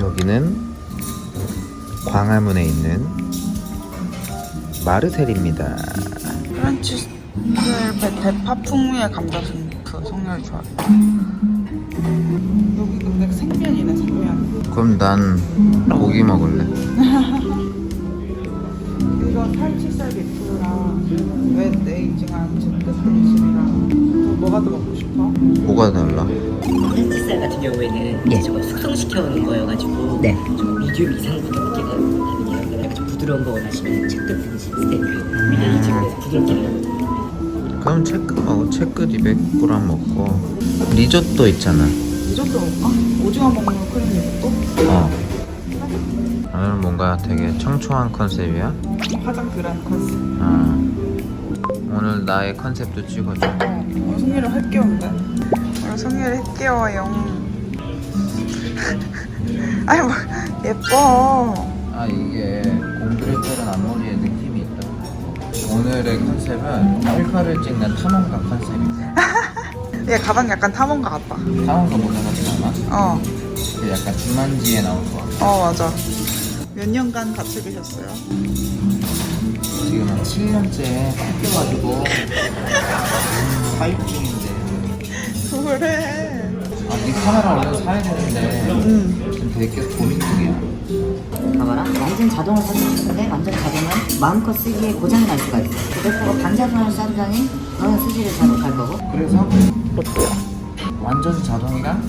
여기는 광화문에 있는 마르셀입니다. 프란치스 대파 풍미의 감자 스프 성렬 좋아. 여기 근데 생면이네 생면. 그럼 난 고기 먹을래. 이건 살치살 비프랑 웹 에이징한 즈크 등심이랑 뭐가 더 먹고 싶어? 뭐가 달라? 흰쌀 같은 경우에는 저거 숙성시켜 놓은 거여가지고 좀 미디움 이상부터 먹기가 하거든요. 좀 부드러운 거 원하시면 채끝 등심 스테이크 에이징에서 부드럽게 하거든요. 그럼 채끝 먹어. 채끝 200g 먹고 리조또 있잖아. 리조또 먹을까? 오징어 먹는 크림 리조또? 오늘은 뭔가 되게 청초한 컨셉이야? 화장 덜한 컨셉. 오늘 나의 컨셉도 찍어줘. 오늘 성렬을 할게요인데? 오늘 성렬을 할게요요. 아니 뭐 예뻐. 이게 공들여 자른 앞머리에 느낌이 있다. 오늘의 컨셉은 셀카를 찍는 탐험가 컨셉이야. 얘 가방 약간 탐험가 같다. 탐험가 모자 같지 않아? 그 약간 주만지에 나올 것 같아. 맞아. 몇 년간 같이 계셨어요? 지금 한 7년째 뺏겨가지고 사육 중인데. 그래. 이 카메라 얼른 사야 되는데 지금 되게 계속 고민 중이야. 봐봐라, 완전 자동을 사주고 싶은데 완전 자동은 마음껏 쓰기에 고장이 날 수가 있어. 그래서 반자동을 싼다니 너는 쓰지를 잘 못할 거고. 그래서 완전 자동이랑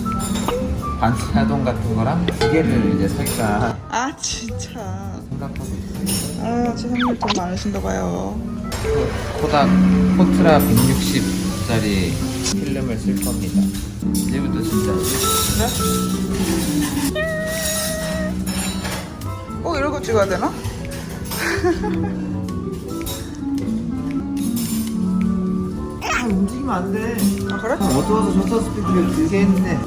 반자동 같은 거랑 두 개를 이제 살까 진짜. 생각하고 있어요. 최성렬 돈 많으신가 봐요. 코닥 코트라 160짜리 필름을 쓸 겁니다. 이제부터 진짜. 그래? 이러고 찍어야 되나? 움직이면 안 돼. 그래? 어두워서 셔터 스피드를 길게 했는데.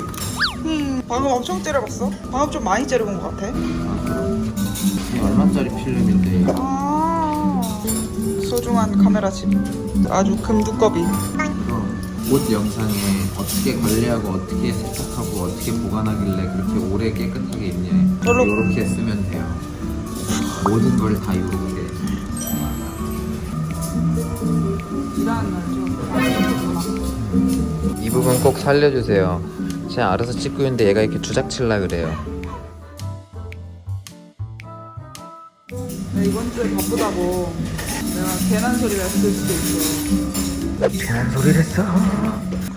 방금 엄청 째려봤어? 방금 좀 많이 째려본 것 같아. 이게 얼마짜리 필름인데? 소중한 카메라집. 아주 금두꺼비. 옷 영상에 어떻게 관리하고 어떻게 세탁하고 어떻게 보관하길래 그렇게 오래 깨끗하게 입냐. 별로- 이렇게 쓰면 돼요. 모든 걸 다 이렇게. 일하는 날 좀. 이 부분 꼭 살려주세요. 제가 알아서 찍고 있는데 얘가 이렇게 주작칠라 그래요. 이번 주에 바쁘다고 내가 괜한 소리를 했을 수도 있어. 괜한 소리를 했어.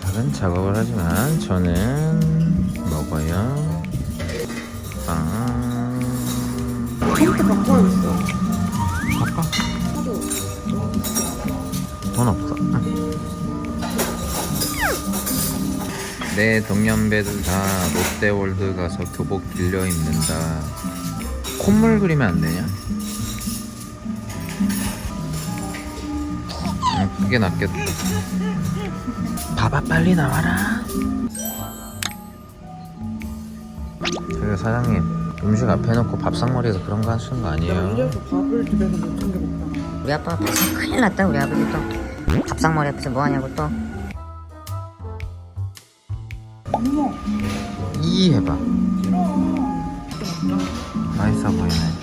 작은 작업을 하지만 저는 먹어요. 처음부터 바꿔야겠어. 바꿔. 돈 없어. 내 동년배들 다 롯데월드 가서 교복 빌려 입는다. 콧물 그리면 안 되냐? 그게 낫겠다. 봐봐, 빨리 나와라. 저기 사장님, 음식 앞에 놓고 밥상머리에서 그런 거 하시는 거 아니에요? 이래서 밥을 집에서 못 챙겨 먹잖아. 우리 아빠가 벌써 큰일 났다. 우리 아버지 또 밥상머리 앞에서 뭐 하냐고 또. 어머, 이 해봐. 싫어. 맛있어 보이네.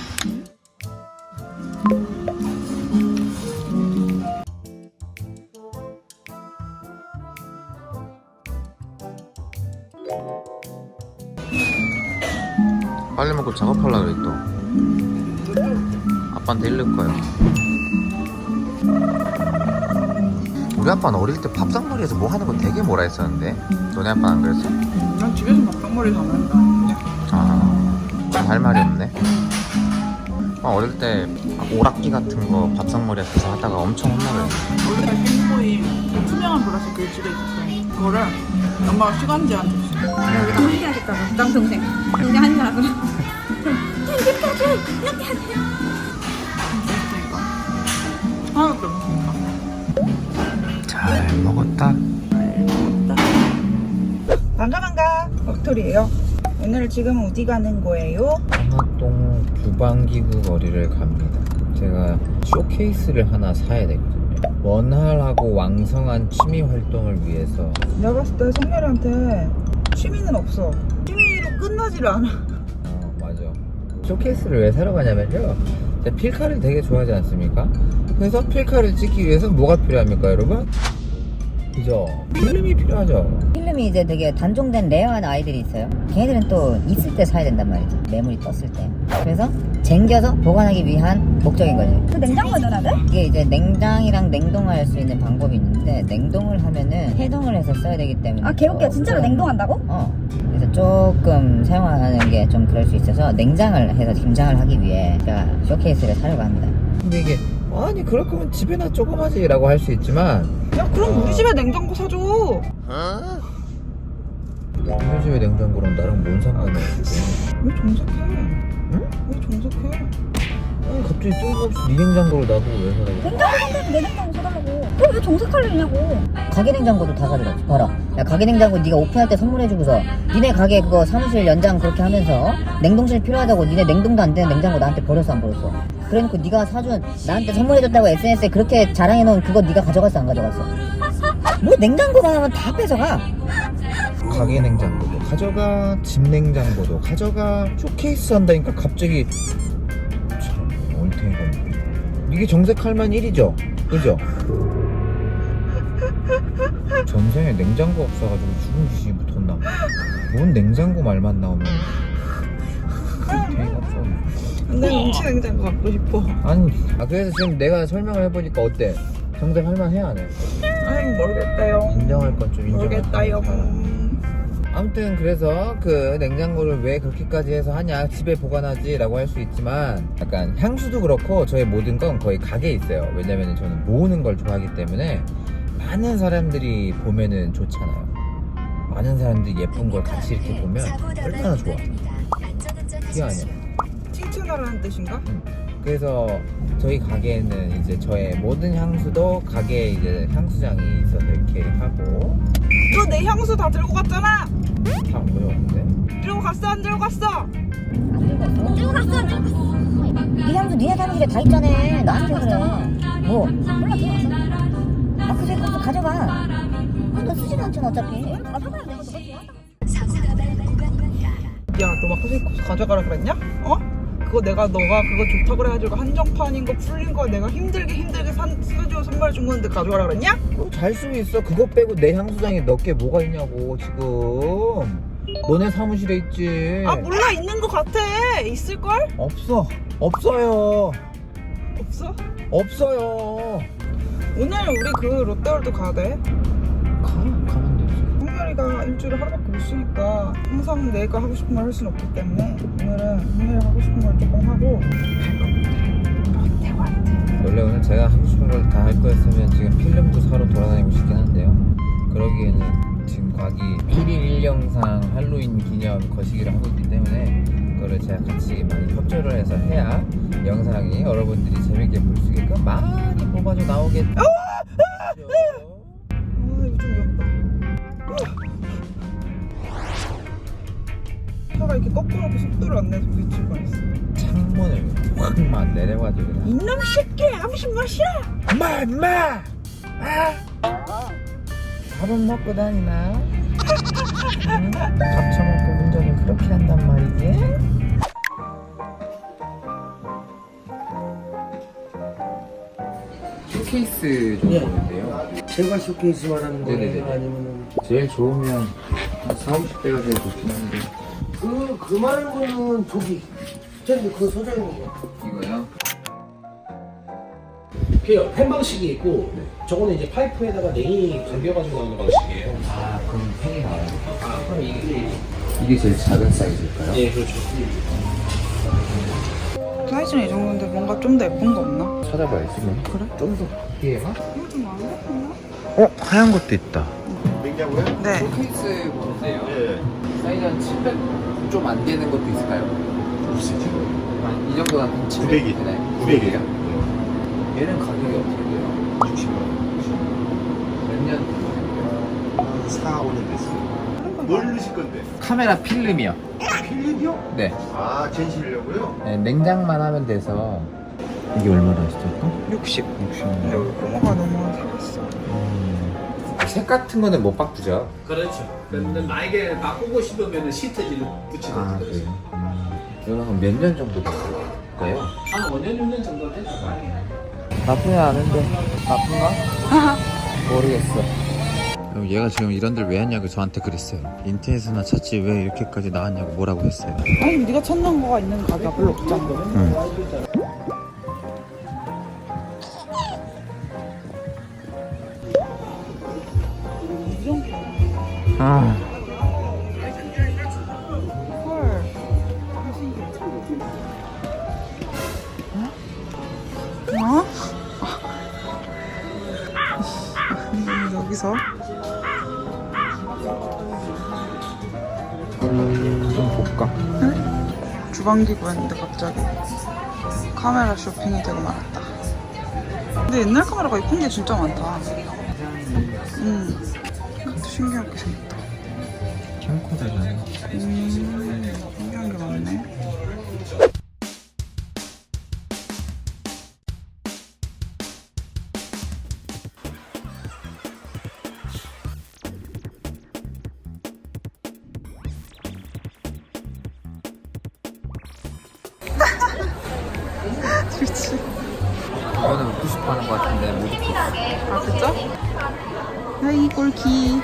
빨리 먹고 작업하려고 그래 또. 아빠한테 일릴 거야. 우리 아빠는 어릴 때 밥상머리에서 뭐 하는 거 되게 뭐라 했었는데 너네 아빠는 안 그랬어? 난 집에서 밥상머리 담는다. 할 말이 없네. 어릴 때 오락기 같은 거 밥상머리 앞에서 하다가 엄청 혼나버렸네. 원래 핑크보이 투명한 보라색 그 집에 있었어. 그거를 엄마가 시간 제한 줬어. 여기다 혼내야겠다고. 남동생 혼내 하느라고. 하나밖에 없으니까. 잘 먹었다. 반가 럭터리에요. 오늘 지금 어디 가는 거예요? 한화동 주방기구 거리를 갑니다. 제가 쇼케이스를 하나 사야 되거든요. 원활하고 왕성한 취미 활동을 위해서. 내가 봤을 때 성렬이한테 취미는 없어. 취미로 끝나지를 않아. 쇼케이스를 왜 사러 가냐면요, 제가 필카를 되게 좋아하지 않습니까? 그래서 필카를 찍기 위해서 뭐가 필요합니까, 여러분? 그죠? 필름이 필요하죠. 필름이 이제 되게 단종된 레어한 아이들이 있어요. 걔네들은 또 있을 때 사야 된단 말이지. 매물이 떴을 때. 그래서 쟁겨서 보관하기 위한 목적인 거지. 그 냉장고에 넣어야 돼? 이게 이제 냉장이랑 냉동할 수 있는 방법이 있는데, 냉동을 하면은 해동을 해서 써야 되기 때문에. 아 개웃겨. 진짜로 냉동한다고? 그래서 조금 사용하는 게 좀 그럴 수 있어서 냉장을 해서 김장을 하기 위해 제가 쇼케이스를 사려고 합니다. 근데 이게 아니 그럴 거면 집에나 조금 하지 라고 할 수 있지만, 야 그럼 우리 집에 냉장고 사줘. 우리 집에 냉장고랑 나랑 뭔 상관이 있어? 왜 정색해? 응? 왜 정색해? 아니 갑자기 뜬금없이 네 냉장고를 나보고 왜 사라고? 냉장고 산다고 내 냉장고 사달라고. 그럼 왜 정색하려냐고. 가게 냉장고도 다 가져가. 봐라. 야, 가게 냉장고 네가 오픈할 때 선물해주고서 니네 가게 그거 사무실 연장 그렇게 하면서 냉동실 필요하다고 니네 냉동도 안 되는 냉장고 나한테 버렸어 안 버렸어? 그래놓고 네가 사준 나한테 선물해줬다고 SNS에 그렇게 자랑해놓은 그거 네가 가져갔어 안 가져갔어? 뭐 냉장고만 하면 다 뺏어가. 가게 냉장고도 가져가, 집 냉장고도 가져가, 쇼케이스 한다니까 갑자기 참 얼탱이가 없네. 이게 정색할 만 일이죠, 그죠? 전생에 냉장고 없어가지고 죽은 귀신이 붙었나? 뭔 냉장고 말만 나오면 얼탱이가 없어. 근데 뭉치 냉장고 갖고 싶어. 아니, 그래서 지금 내가 설명을 해보니까 어때? 정색할 만 해야 안 해? 아이 모르겠다요. 인정할 건 좀 인정할 모르겠다요. 건. 아무튼 그래서 그 냉장고를 왜 그렇게까지 해서 하냐, 집에 보관하지 라고 할 수 있지만, 약간 향수도 그렇고 저의 모든 건 거의 가게에 있어요. 왜냐면 저는 모으는 걸 좋아하기 때문에 많은 사람들이 보면은 좋잖아요. 많은 사람들이 예쁜 걸 같이 이렇게 보면 얼마나 좋아. 그게 아니야. 칭찬하라는 뜻인가? 그래서 저희 가게에는 이제 저의 모든 향수도 가게에 이제 향수장이 있어서 이렇게 하고. 너 내 향수 다 들고 갔잖아. 다안 보여왔는데? 들고 갔어 안 들고 갔어? 들고 갔어. 네 향수 니네 사무실에 다 있잖아. 나한테 그래. 뭐? 몰라 들어갔어. 마크색 향수 가져가. 너 쓰지도 않잖아 어차피. 가져가야 돼. 야 너 마크세이코스 가져가라 그랬냐? 어? 그거 너가 그거 좋다 그래가지고 한정판인 거 풀린 거 내가 힘들게 사주고 선물 준 건데 가져가라 그랬냐? 잘 수도 있어. 그거 빼고 내 향수장에 몇 개 뭐가 있냐고 지금. 너네 사무실에 있지. 아 몰라 있는 거 같아. 있을걸? 없어. 없어요. 없어? 오늘 우리 그 롯데월드 가야 돼. 가면 되지. 홍렬이가 일주일에 하루밖에 못 쉬니까 항상 내가 하고 싶은 걸 할 수는 없기 때문에 오늘은 홍렬이가 하고 싶은 걸 조금 하고 갈 겁니다. 롯데월드. 원래 오늘 제가 하고 싶은 걸 다 할 거였으면 지금 필름도 사러 돌아다니고 싶긴 한데요. 그러기에는 지금 과기 1일 1영상 할로윈 기념 거시기를 하고 있기 때문에 그거를 제가 같이 많이 협조를 해서 해야 영상이 여러분들이 재밌게 볼 수 있게끔 많이 뽑아줘 나오겠죠. 아 이거 좀 귀엽다. 차가 이렇게 꺾어놓고 속도를 안 내서 부딪힐 뻔했어. 창문을 확만 내려가지고 그냥 이놈 새끼 아무튼 마시라. 엄마! 밥은 먹고 다니나? 응? 밥 처먹고 운전을 그렇게 한단 말이지? 쇼케이스 좀 보는데요. 제가 쇼케이스 말하는 네네네. 거예요? 아니면 제일 좋으면 한 40~50대가 제일 좋긴 한데. 그 말하는 거는 저기 저기 그 서져 있는 거. 이거요? 그 팬 방식이 있고 저거는 이제 파이프에다가 냉이 감겨가지고 나오는 방식이에요. 아, 그럼 팽이 나와요. 그럼 이게 제일 작은 사이즈일까요? 예, 그렇죠. 사이즈는 이 정도인데 뭔가 좀 더 예쁜 거 없나? 찾아봐야지. 그래? 좀 더 크기에만? 이거 좀 안 예쁘나? 하얀 것도 있다. 네. 쇼케이스 보는데요. 사이즈 한 700 좀 안 되는 것도 있을까요? 이 정도가 한 700이 되나요? 900이에요? 얘는 가격이 어떻게 돼요? 60만 몇 년 됐어요? 4, 5년 됐어요. 뭘 넣으실 건데? 카메라 필름이요. 필립이요? 네. 아, 젠실려고요? 네, 냉장만 하면 돼서. 이게 얼마나 하시죠? 60. 60만 근데 여기 고모가 너무 사갔어. 색 같은 거는 못 바꾸죠? 그렇죠. 근데 만약에 바꾸고 싶으면 시트지를 붙이는 아, 거죠. 그래요? 이거는 몇 년 정도 됐을까요? 한 5년 6년 정도 됐죠. 나쁘지 않은데 나쁜가? 모르겠어. 얘가 지금 이런 데를 왜 왔냐고 저한테 그랬어요. 인터넷이나 찾지 왜 이렇게까지 나왔냐고 뭐라고 했어요. 아니 네가 찾는 거가 있는 가게가 별로 없잖아. 응. 아. 헐. 어? 여기서 좀 볼까? 주방기 구했는데 갑자기 카메라 쇼핑이 되고 말았다. 근데 옛날 카메라가 예쁜 게 진짜 많다. 그것도 신기하게 생겼다. 캠코더잖아. 신기한 게 많네. 그렇지. 이거는 먹고 싶어 하는 것 같은데 못 먹겠어. 아 진짜? 하이 꼴키.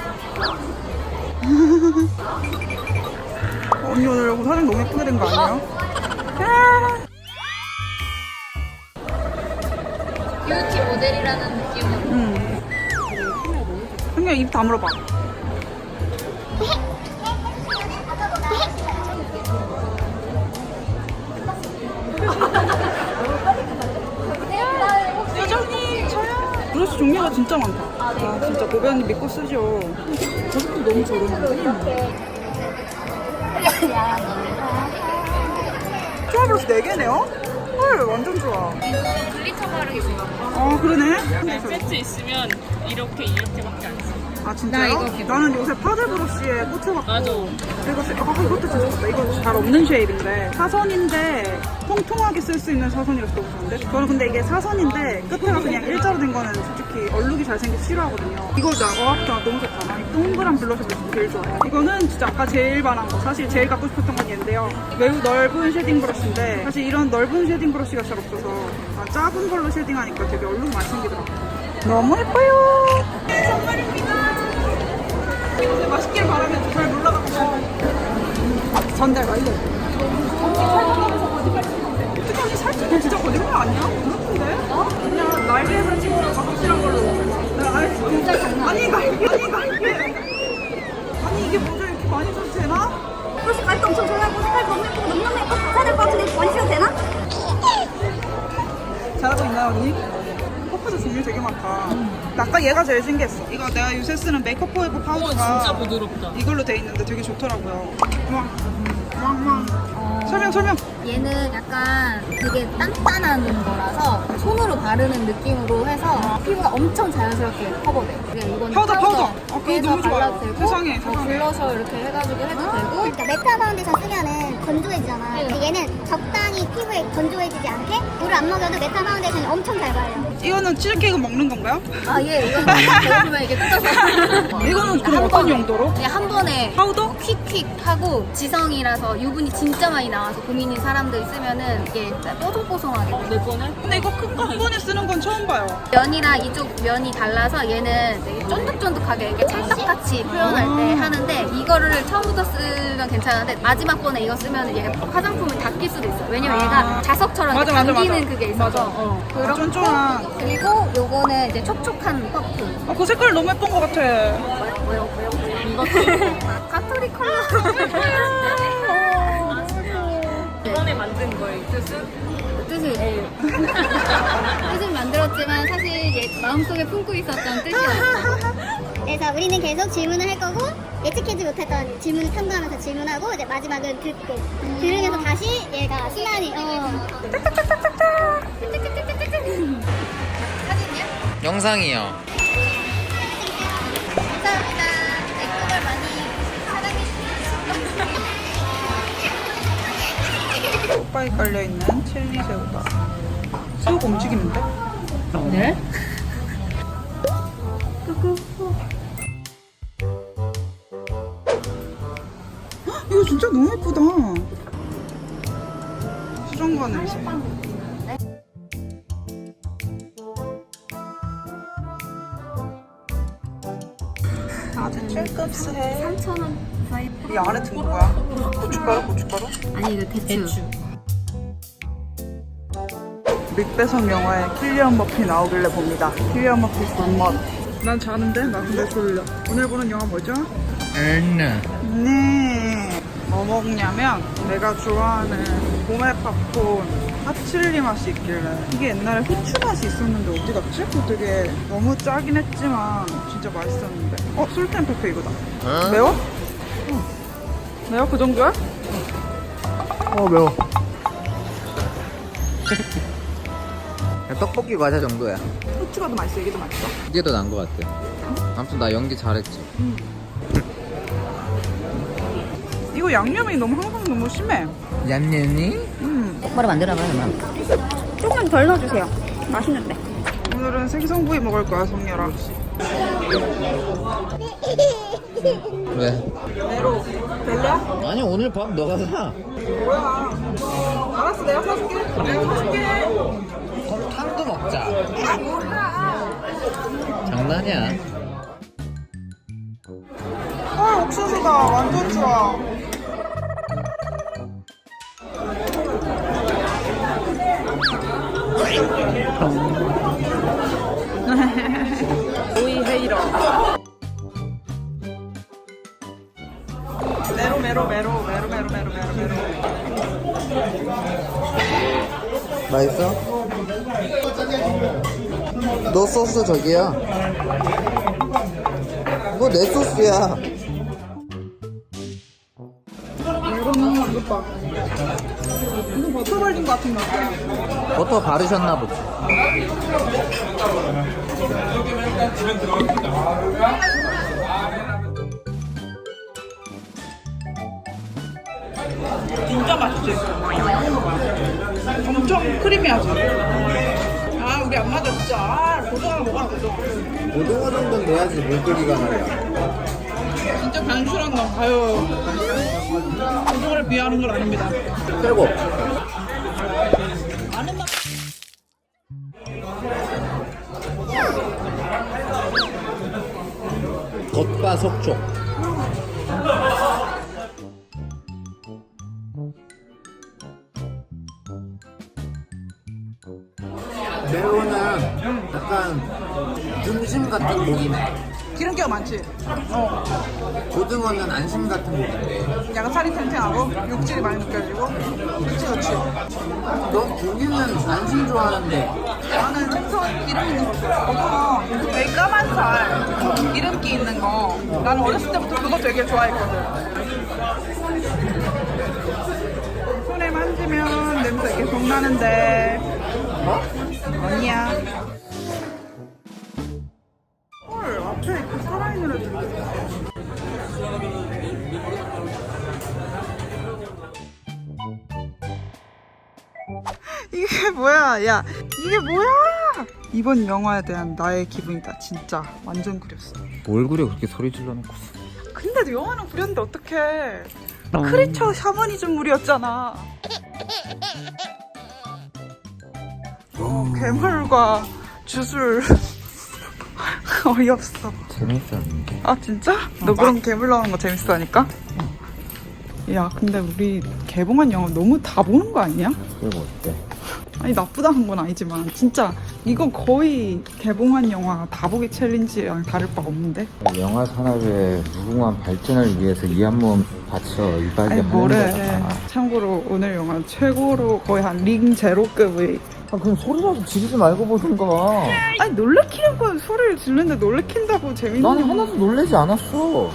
언니 오늘 사진 너무 예쁘게 된 거 아니야? 뷰티 모델이라는 느낌으로. 응. 그냥 입 다물어봐. 여정님 저요. 브러쉬 종류가 진짜 많다. 아, 진짜 고객님 믿고 쓰죠. 가격도 너무 저렴한데. 좋아 브러쉬 4개네요? 헐 완전 좋아. 글리터 바르기 좋아. 아 그러네. 세트 있으면 이렇게밖에 안 써. 아 진짜요? 나는 요새 파데 브러쉬에 꽂혀갖고 맞아. 이것도 진짜 좋다. 이거 잘 없는 쉐입인데 사선인데 통통하게 쓸 수 있는 사선이라서 너무 좋은데 저는 근데 이게 사선인데 끝에가 그냥 일자로 된 거는 솔직히 얼룩이 잘생겨 싫어하거든요. 이거 나 너무 좋다. 나 이 동그란 블러셔도 제일 좋아해. 이거는 진짜 아까 제일 반한 거 사실 제일 갖고 싶었던 건 얘인데요. 매우 넓은 쉐딩 브러쉬인데 사실 이런 넓은 쉐딩 브러쉬가 잘 없어서 작은 걸로 쉐딩하니까 되게 얼룩 많이 생기더라고요. 너무 예뻐요. 선물입니다. 맛있길 바라면서 잘 놀러가고 싶어. 전달 완료. 어떻게 하니 살짝 진짜 거짓말 아니야? 그렇던데? 그냥 날개에서 찍으라고 확실한 걸로. 아니 날개. 아니 이게 뭐죠? 이렇게 많이 써도 되나? 브러쉬 가격도 엄청 저렴하고 색깔도 너무 예쁘고 너무너무 예뻐서 사야 될 것 같은데 많이 쓰면 되나? 잘하고 있나요 언니? 퍼프도 종류 되게 많다. 아까 얘가 제일 신기했어. 이거 내가 요새 쓰는 메이크업 포에버 파우더가 진짜 부드럽다. 이걸로 돼 있는데 되게 좋더라고요. 설명. 얘는 약간 되게 단단한 거라서 손으로 바르는 느낌으로 해서 피부가 엄청 자연스럽게 커버돼. 그냥 이건 파우더. 아, 그거 위에서 너무 좋아요. 발라도 되고 세상에. 블러셔 이렇게 해가지고 해도 되고. 그러니까 메타 파운데이션 쓰면은 건조해지잖아. 근데 얘는 적당히 피부에 건조해지지 않게 물을 안 먹여도 메타 파운데이션이 엄청 잘 발려. 이거는 치즈케이크 먹는 건가요? 아, 예, 이거는 먹으면 이게 뜯어서. 이거는 그럼 어떤 용도로? 그냥 한 번에 파우더? 퀵 하고 지성이라서 유분이 진짜 많이 나와서 고민인 사람들 쓰면은 이게 뽀송뽀송하게 돼. 내 거는? 근데 이거 큰 거 한 번에 쓰는 건 처음 봐요. 면이랑 이쪽 면이 달라서 얘는 되게 쫀득쫀득하게 이렇게 찰떡같이 표현할 때 하는데 이거를 처음부터 쓰면 괜찮은데 마지막 번에 이거 쓰면 얘 화장품을 닦일 수도 있어. 왜냐면 얘가 자석처럼 맞아, 이렇게 맞아, 당기는 맞아. 그게 있어서 그렇고 쫀쫀한. 그리고 요거는 이제 촉촉한 퍼프. 그 색깔 너무 예쁜 것 같아. 왜요? 가토리 컬러. 이번에 만든 거예요, 뜻을 만들었지만 사실 얘 마음속에 품고 있었던 뜻이었어. 그래서 우리는 계속 질문을 할 거고 예측하지 못했던 질문을 탐구하면서 질문하고 이제 마지막은 듣고 들으면서 다시 얘가 순환이 사진이야? 영상이요. 감사합니다. 댓글을 많이 사랑해주세요. 오빠에 깔려있는 칠리 새우다. 새우가 움직이는데? 네? 이거 진짜 너무 예쁘다. 수정관 음식. 아주 찔끔스해. 3,000원 사이. 이 안에 든 거야? 고춧가루? 아니 이거 대추. 믹배선 영화에 킬리안 머피 나오길래 봅니다. 킬리안 머피 굿멋. 난 자는데? 나 근데 졸려. 오늘 보는 영화 뭐죠? 네. 뭐 먹냐면 내가 좋아하는 고메 팝콘 핫칠리 맛이 있길래 이게 옛날에 후추 맛이 있었는데 어디 갔지? 그거 되게 너무 짜긴 했지만 진짜 맛있었는데. 솔트앤페퍼 이거다. 매워? 매워? 그 정도야? 매워. 떡볶이 과자 정도야. 후추가 더 맛있어? 이게 더 맛있어? 이게 더 나은 것 같아. 아무튼 나 연기 잘했지. 이거 양념이 너무 항상 너무 심해. 얌얌이? 똑바로 만들어봐 그러면. 조금만 덜 넣어주세요. 맛있는데. 오늘은 생선구이 먹을 거야, 성렬아. 왜? 내로 별로야? 아니 오늘 밥 너가 사. 뭐야? 알았어, 내가 사줄게. 그럼 탕도 먹자. 장난이야. 옥수수다. 완전 좋아. 오이 헤이러. 메로. 맛있어? 너 소스 저기야. 이거 내 소스야. 이거는 이거 봐. 이거 버터 발린 거 같은 거 같아. 버터 바르셨나 보지. 진짜 맛있지? 엄청 크리미하지? 우리 안 맞아 진짜. 고등어 먹어 고등어. 고등어 정도는 돼야지 물고기가 말이야. 진짜 단순한 건 가요. 고등어를 비하하는 건 아닙니다. 최고. 겉바 속촉. 매우는 약간 등심 같은 고기네. 기름기가 많지? 고등어는 안심 같은 고기네. 약간 살이 탱탱하고 육질이 많이 느껴지고. 그치 그치. 넌 고기는 안심 좋아하는데. 나는 생선 기름 있는 거 좋아해. 고등어 되게 까만 살 기름기 있는 거. 나는 어렸을 때부터 그거 되게 좋아했거든. 손에 만지면 냄새 계속 나는데. 아니야. 헐, 앞에 그 살아있는 애들. 이게 뭐야? 야, 이게 뭐야? 이번 영화에 대한 나의 기분이다. 진짜 완전 그렸어. 뭘 그래 그렇게 소리 질러놓고. 근데도 영화는 그렸는데 어떡해. 크리처 샤머니즘물이었잖아. 괴물과 주술. 어이없어. 재밌었는데. 아 진짜? 너 그럼 괴물 나오는 거 재밌어하니까? 야 근데 우리 개봉한 영화 너무 다 보는 거 아니야? 그거 어때? 아니 나쁘다는 건 아니지만 진짜 이거 거의 개봉한 영화 다 보기 챌린지랑 다를 바가 없는데? 영화 산업의 무궁한 발전을 위해서 이 한 몸 바쳐 이발게 아니 하는 뭐래. 거잖아. 참고로 오늘 영화 최고로 거의 한 링 제로급의. 그럼 소리라도 지르지 말고 보든가. 아니 놀래키는 건 소리를 지르는데 놀래킨다고 재밌는 난 하나도 놀라지 않았어.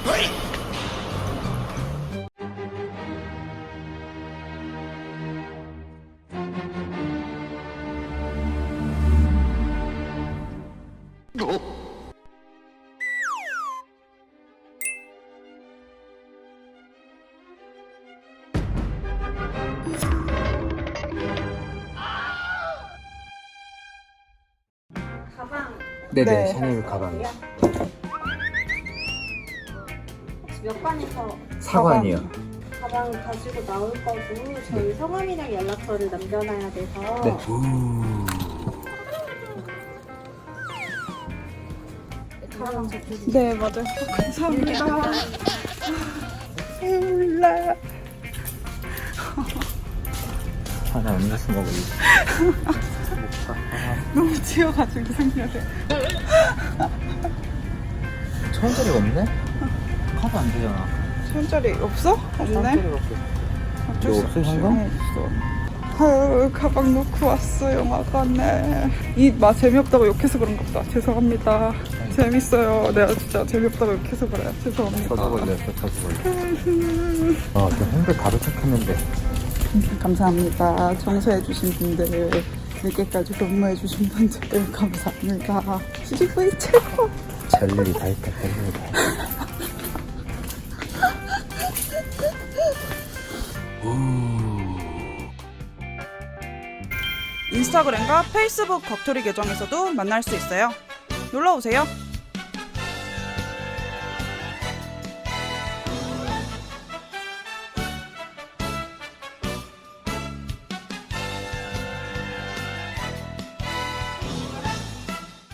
네네, 네. 샤넬 가방이요. 몇 반에서 4관이요. 가방 가지고 나올 거고 저희 성함이랑 연락처를 남겨놔야 돼서 네. 가방 저쪽에 네, 맞아요. 감사합니다. 몰라. 하나 음료수 먹을래. 너무 지어가지고 이상하게. 1,000원짜리가 없네? 카드 안 되잖아. 1,000원짜리 없어? 없네. 1,000원짜리밖에. 어쩔 수 없어, 없지. 현금? 없어. 아유, 가방 놓고 왔어, 영화관에. 재미없다고 욕해서 그런가 보다. 죄송합니다. 재밌어요. 내가 진짜 재미없다고 욕해서 그래요. 죄송합니다. 저도 걸렸어, 저도 걸렸어. 아, 저 홍대 바로 착했는데. 감사합니다. 청소해주신 분들, 늦게까지 근무해주신 분들, 감사합니다. CGV 최고! 별일이 다 있다, 별일이 다 있다. 인스타그램과 페이스북 겉토리 계정에서도 만날 수 있어요. 놀러오세요.